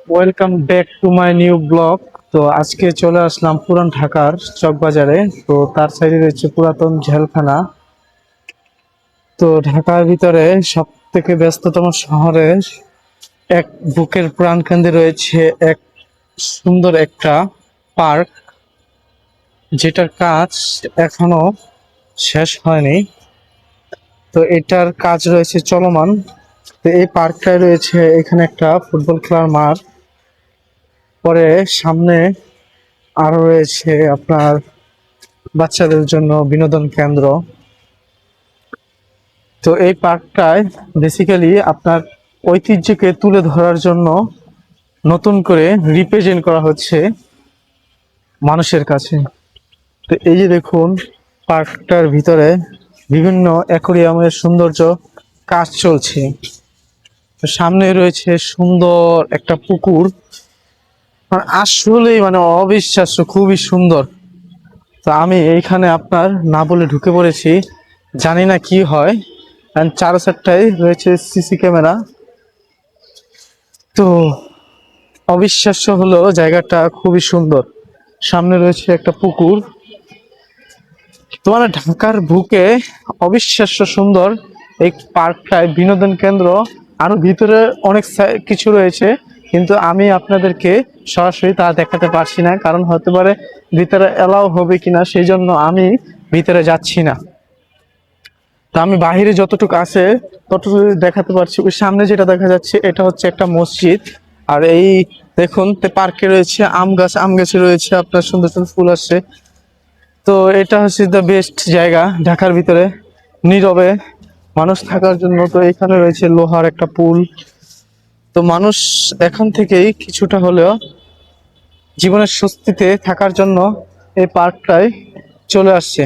Welcome back to my new blog. তো আজকে চলে আসলাম পুরান ঢাকার চকবাজারে। তো তার সাইডে রয়েছে পুরাতন জেলখানা। তো ঢাকার ভিতরে সব থেকে ব্যস্ততম শহরের এক বুকের প্রাণকেন্দ্রে রয়েছে এক সুন্দর একটা পার্ক, যেটার কাজ এখনো শেষ হয়নি। তো এটার কাজ রয়েছে চলমান। তো এই পার্কটায় রয়েছে এখানে একটা ফুটবল খেলার মাঠ, পরে সামনে আরো রয়েছে আপনার বাচ্চাদের জন্য বিনোদন কেন্দ্র। তো এই পার্কটায় বেসিক্যালি আপনার ঐতিহ্যকে তুলে ধরার জন্য নতুন করে রিপ্রেজেন্ট করা হচ্ছে মানুষের কাছে। তো এই যে দেখুন, পার্কটার ভিতরে বিভিন্ন অ্যাকোরিয়ামের সৌন্দর্য কাজ চলছে। তো সামনে রয়েছে সুন্দর একটা পুকুর, মানে আসলেই মানে অবিশ্বাস্য, খুবই সুন্দর। তো আমি এইখানে আপনার না বলে ঢুকে পড়েছি, জানি না কি হয়। অ্যান্ড চারো সাইডটাই রয়েছে সিসি ক্যামেরা। তো অবিশ্বাস্য হলো, জায়গাটা খুবই সুন্দর। সামনে রয়েছে একটা পুকুর। তো মানে ঢাকার বুকে অবিশ্বাস্য সুন্দর এই পার্কটায় বিনোদন কেন্দ্র। আরো ভিতরে অনেক কিছু রয়েছে, কিন্তু আমি আপনাদেরকে সরাসরি তা দেখাতে পারছি না, কারণ হতে পারে ভিতরে এলাও হবে কিনা, সেই জন্য আমি ভিতরে যাচ্ছি না। তা আমি বাহিরে যতটুকু আছে ততটুকু দেখাতে পারছি। ওই সামনে যেটা দেখা যাচ্ছে এটা হচ্ছে একটা মসজিদ। আর এই দেখুন, পার্কে রয়েছে আম গাছ, আম গাছে রয়েছে আপনার সুন্দর সুন্দর ফুল আসছে। তো এটা হচ্ছে দ্য বেস্ট জায়গা ঢাকার ভিতরে নীরবে মানুষ থাকার জন্য। তো এখানে রয়েছে লোহার একটা পুল। তো মানুষ এখন থেকেই কিছুটা হলেও জীবনের স্বস্তিতে থাকার জন্য এই পার্কটায় চলে আসছে।